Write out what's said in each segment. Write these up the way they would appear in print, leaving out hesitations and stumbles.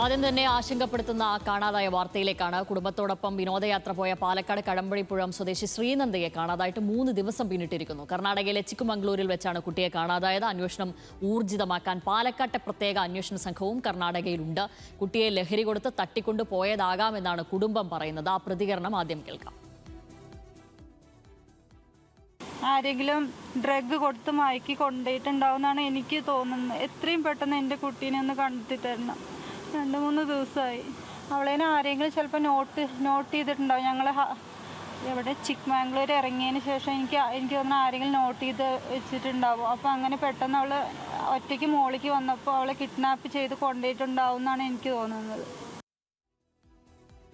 ആദ്യം തന്നെ ആശങ്കപ്പെടുത്തുന്ന കാണാതായ വാർത്തയിലേക്കാണ്. കുടുംബത്തോടൊപ്പം വിനോദയാത്ര പോയ പാലക്കാട് കടമ്പഴിപ്പുഴം സ്വദേശി ശ്രീനന്ദയെ കാണാതായിട്ട് 3 ദിവസം പിന്നിട്ടിരിക്കുന്നു. കർണാടകയിലെ ചിക്കുമംഗ്ലൂരിൽ വെച്ചാണ് കുട്ടിയെ കാണാതായത്. അന്വേഷണം ഊർജിതമാക്കാൻ പാലക്കാട്ടെ പ്രത്യേക അന്വേഷണ സംഘവും കർണാടകയിലുണ്ട്. കുട്ടിയെ ലഹരി കൊടുത്ത് തട്ടിക്കൊണ്ടു പോയതാകാമെന്നാണ് കുടുംബം പറയുന്നത്. ആ പ്രതികരണം ആദ്യം കേൾക്കാം. ആരെങ്കിലും ഡ്രഗ് കൊടുത്ത് മയക്കി കൊണ്ടുപോയിട്ടുണ്ടാവുമെന്നാണ് എനിക്ക് തോന്നുന്നത്. എത്രയും പെട്ടെന്ന് എൻ്റെ കുട്ടീനെ ഒന്ന് കണ്ടെത്തി തരണം. 2-3 ദിവസമായി. അവളേനെ ആരെങ്കിലും ചിലപ്പോൾ നോട്ട് ചെയ്തിട്ടുണ്ടാവും. ഞങ്ങൾ എവിടെ ചിക്ക്മംഗ്ലൂർ ഇറങ്ങിയതിന് ശേഷം എനിക്ക് തോന്നുന്നു ആരെങ്കിലും നോട്ട് ചെയ്ത് വെച്ചിട്ടുണ്ടാവും. അപ്പോൾ അങ്ങനെ പെട്ടെന്ന് അവൾ ഒറ്റയ്ക്ക് മോളിക്ക് വന്നപ്പോൾ അവളെ കിഡ്നാപ്പ് ചെയ്ത് കൊണ്ടുപോയിട്ടുണ്ടാവും എന്നാണ് എനിക്ക് തോന്നുന്നത്.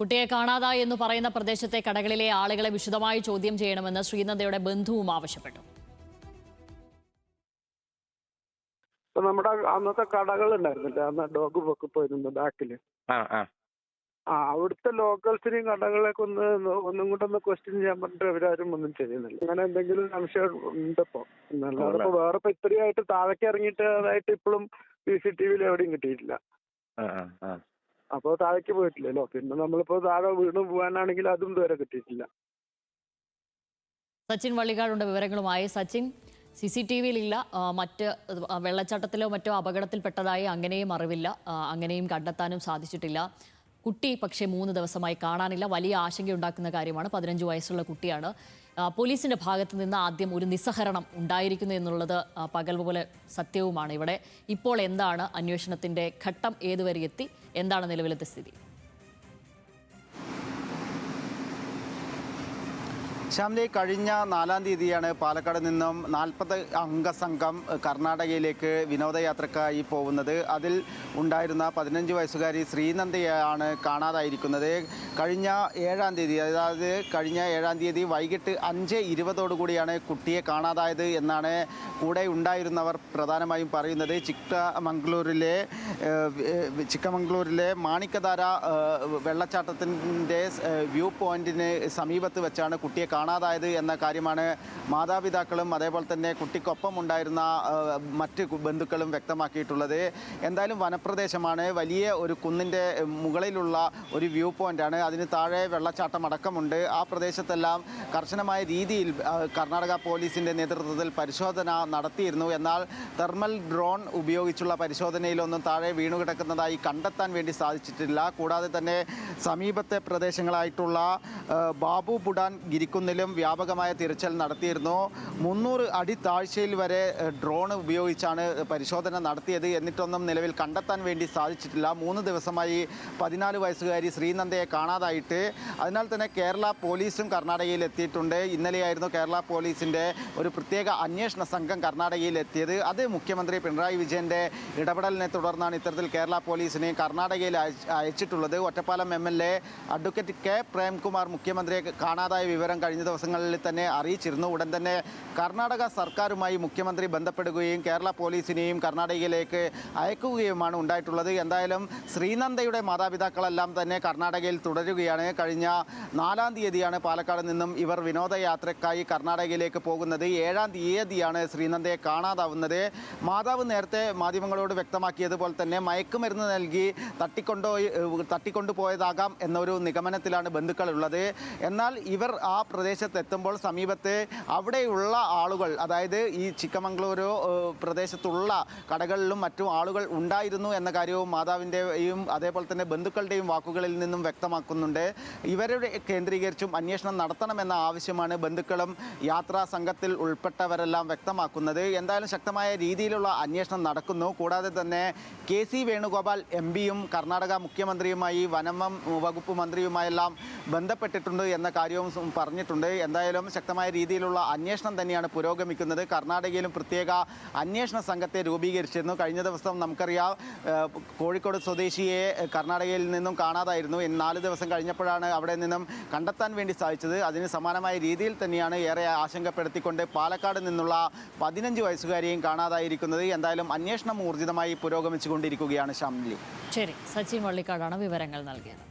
കുട്ടിയെ കാണാതായി എന്ന് പറയുന്ന പ്രദേശത്തെ കടകളിലെ ആളുകളെ വിശദമായി ചോദ്യം ചെയ്യണമെന്ന് ശ്രീനന്ദയുടെ ബന്ധുവും ആവശ്യപ്പെട്ടു. ഇപ്പൊ നമ്മുടെ അന്നത്തെ കടകൾ ഉണ്ടായിരുന്നില്ല, അന്ന് ഡോഗ് പൊക്കി പോയിരുന്നു ബാക്കില്. അവിടുത്തെ ലോക്കൽസിനെയും കടകളൊക്കെ ഒന്നും കൂടെ ക്വസ്റ്റ്യൻ ചെയ്യാൻ പറഞ്ഞിട്ട് അവരാരും ഒന്നും ചെയ്യുന്നില്ല. അങ്ങനെ എന്തെങ്കിലും സംശയം ഉണ്ട് ഇപ്പൊ. അല്ലാതെ വേറെ ഇപ്പൊ ഇത്രയായിട്ട് താഴേക്ക് ഇറങ്ങിയിട്ട് അതായിട്ട് ഇപ്പോഴും CCTV എവിടെയും കിട്ടിയിട്ടില്ല. അപ്പൊ താഴേക്ക് പോയിട്ടില്ലല്ലോ. പിന്നെ നമ്മളിപ്പോ താഴെ വീണ് പോകാനാണെങ്കിൽ അതും ഇതുവരെ കിട്ടിയിട്ടില്ല. സച്ചിൻ വള്ളിക്കാടുണ്ട് വിവരങ്ങളുമായി. സച്ചിൻ, CCTVയിലില്ല, മറ്റ് വെള്ളച്ചാട്ടത്തിലോ മറ്റോ അപകടത്തിൽപ്പെട്ടതായി അങ്ങനെയും അറിവില്ല, അങ്ങനെയും കണ്ടെത്താനും സാധിച്ചിട്ടില്ല. കുട്ടി പക്ഷേ 3 ദിവസമായി കാണാനില്ല. വലിയ ആശങ്കയുണ്ടാക്കുന്ന കാര്യമാണ്. 15 വയസ്സുള്ള കുട്ടിയാണ്. പോലീസിന്റെ ഭാഗത്ത് നിന്ന് ആദ്യം ഒരു നിസ്സഹരണം ഉണ്ടായിരിക്കുന്നു എന്നുള്ളത് പകൽ പോലെ സത്യവുമാണ്. ഇവിടെ ഇപ്പോൾ എന്താണ് അന്വേഷണത്തിന്റെ ഘട്ടം, ഏതുവരെ എത്തി, എന്താണ് നിലവിലത്തെ സ്ഥിതി? ശ്യാമിലി, കഴിഞ്ഞ 4-ാം തീയതിയാണ് പാലക്കാട് നിന്നും 40 അംഗ സംഘം കർണാടകയിലേക്ക് വിനോദയാത്രക്കായി പോകുന്നത്. അതിൽ ഉണ്ടായിരുന്ന 15 വയസ്സുകാരി ശ്രീനന്ദയാണ് കാണാതായിരിക്കുന്നത്. കഴിഞ്ഞ 7-ാം തീയതി, അതായത് കഴിഞ്ഞ 7-ാം തീയതി വൈകിട്ട് 5:20 കുട്ടിയെ കാണാതായത് എന്നാണ് കൂടെ ഉണ്ടായിരുന്നവർ പ്രധാനമായും പറയുന്നത്. ചിക്കമംഗ്ലൂരിലെ മാണിക്കധാര വെള്ളച്ചാട്ടത്തിൻ്റെ വ്യൂ പോയിന്റിന് സമീപത്ത് വെച്ചാണ് കുട്ടിയെ കാണാതായത് എന്ന കാര്യമാണ് മാതാപിതാക്കളും അതേപോലെ തന്നെ കുട്ടിക്കൊപ്പം ഉണ്ടായിരുന്ന മറ്റ് ബന്ധുക്കളും വ്യക്തമാക്കിയിട്ടുള്ളത്. എന്തായാലും വനപ്രദേശമാണ്, വലിയ ഒരു കുന്നിൻ്റെ മുകളിലുള്ള ഒരു വ്യൂ പോയിൻ്റാണ്. അതിന് താഴെ വെള്ളച്ചാട്ടം അടക്കമുണ്ട്. ആ പ്രദേശത്തെല്ലാം കർശനമായ രീതിയിൽ കർണാടക പോലീസിൻ്റെ നേതൃത്വത്തിൽ പരിശോധന നടത്തിയിരുന്നു. എന്നാൽ തെർമൽ ഡ്രോൺ ഉപയോഗിച്ചുള്ള പരിശോധനയിലൊന്നും താഴെ വീണുകിടക്കുന്നതായി കണ്ടെത്താൻ വേണ്ടി സാധിച്ചിട്ടില്ല. കൂടാതെ തന്നെ സമീപത്തെ പ്രദേശങ്ങളായിട്ടുള്ള ബാബു ബുഡാൻ ഗിരിക്കുന്നിലും വ്യാപകമായ തിരച്ചിൽ നടത്തിയിരുന്നു. 300 അടി താഴ്ചയിൽ വരെ ഡ്രോൺ ഉപയോഗിച്ചാണ് പരിശോധന നടത്തിയത്. എന്നിട്ടൊന്നും നിലവിൽ കണ്ടെത്താൻ വേണ്ടി സാധിച്ചിട്ടില്ല. 3 ദിവസമായി 14 വയസ്സുകാരി ശ്രീനന്ദയെ കാണാതായിട്ട്. അതിനാൽ തന്നെ കേരള പോലീസും കർണാടകയിൽ എത്തിയിട്ടുണ്ട്. ഇന്നലെയായിരുന്നു കേരള പോലീസിൻ്റെ ഒരു പ്രത്യേക അന്വേഷണ സംഘം കർണാടകയിൽ എത്തിയത്. അത് മുഖ്യമന്ത്രി പിണറായി വിജയൻ്റെ ഇടപെടലിനെ തുടർന്നാണ് ഇത്തരത്തിൽ കേരള പോലീസിനെ കർണാടകയിൽ അയച്ചിട്ടുള്ളത്. Ottapalam MLA advocate K Premkumar മുഖ്യമന്ത്രിയെ കാണാതായ വിവരം കഴിഞ്ഞ ദിവസങ്ങളിൽ തന്നെ അറിയിച്ചിരുന്നു. ഉടൻ തന്നെ കർണാടക സർക്കാരുമായി മുഖ്യമന്ത്രി ബന്ധപ്പെടുകയും കേരള പോലീസിനെയും കർണാടകയിലേക്ക് അയക്കുകയുമാണ് ഉണ്ടായിട്ടുള്ളത്. എന്തായാലും ശ്രീനന്ദയുടെ മാതാപിതാക്കളെല്ലാം തന്നെ കർണാടകയിൽ തുടരുകയാണ്. കഴിഞ്ഞ 4-ാം തീയതിയാണ് പാലക്കാട് നിന്നും ഇവർ വിനോദയാത്രയ്ക്കായി കർണാടകയിലേക്ക് പോകുന്നത്. 7-ാം തീയതിയാണ് ശ്രീനന്ദയെ കാണാതാവുന്നത്. മാതാവ് നേരത്തെ മാധ്യമങ്ങളോട് വ്യക്തമാക്കിയതുപോലെ തന്നെ മയക്കുമരുന്ന് നൽകി തട്ടിക്കൊണ്ടുപോയതാകാം എന്നൊരു നിഗമനത്തിലാണ് ബന്ധുക്കളുള്ളത്. എന്നാൽ ഇവർ ആ പ്രദേശത്തെത്തുമ്പോൾ സമീപത്ത് അവിടെയുള്ള ആളുകൾ, അതായത് ഈ ചിക്കമംഗ്ലൂരു പ്രദേശത്തുള്ള കടകളിലും മറ്റും ആളുകൾ ഉണ്ടായിരുന്നു എന്ന കാര്യവും മാതാവിൻ്റെയും അതേപോലെ തന്നെ ബന്ധുക്കളുടെയും വാക്കുകളിൽ നിന്നും വ്യക്തമാക്കുന്നുണ്ട്. ഇവരുടെ കേന്ദ്രീകരിച്ചും അന്വേഷണം നടത്തണമെന്ന ആവശ്യമാണ് ബന്ധുക്കളും യാത്രാ സംഘത്തിൽ ഉൾപ്പെട്ടവരെല്ലാം വ്യക്തമാക്കുന്നത്. എന്തായാലും ശക്തമായ രീതിയിലുള്ള അന്വേഷണം നടക്കുന്നു. കൂടാതെ തന്നെ KC വേണുഗോപാൽ MPയും കർണാടക മുഖ്യമന്ത്രിയുമായി വനം വകുപ്പ് മന്ത്രിയുമായെല്ലാം ബന്ധപ്പെട്ടിട്ടുണ്ട് എന്ന കാര്യവും പറഞ്ഞിട്ടുണ്ട്. എന്തായാലും ശക്തമായ രീതിയിലുള്ള അന്വേഷണം തന്നെയാണ് പുരോഗമിക്കുന്നത്. കർണാടകയിലും പ്രത്യേക അന്വേഷണ സംഘത്തെ രൂപീകരിച്ചിരുന്നു. കഴിഞ്ഞ ദിവസം നമുക്കറിയാം കോഴിക്കോട് സ്വദേശിയെ കർണാടകയിൽ നിന്നും കാണാതായിരുന്നു. 4 ദിവസം കഴിഞ്ഞപ്പോഴാണ് അവിടെ നിന്നും കണ്ടെത്താൻ വേണ്ടി സാധിച്ചത്. അതിന് സമാനമായ രീതിയിൽ തന്നെയാണ് ഏറെ ആശങ്കപ്പെടുത്തിക്കൊണ്ട് പാലക്കാട് നിന്നുള്ള 15 വയസ്സുകാരിയെയും കാണാതായിരിക്കുന്നത്. എന്തായാലും അന്വേഷണം ഊർജിതമായി പുരോഗമിച്ചുകൊണ്ടിരിക്കുകയാണ്. ശ്യാമിലി. ശരി, സച്ചിൻ വള്ളിക്കാടാണ് വിവരങ്ങൾ നൽകിയത്.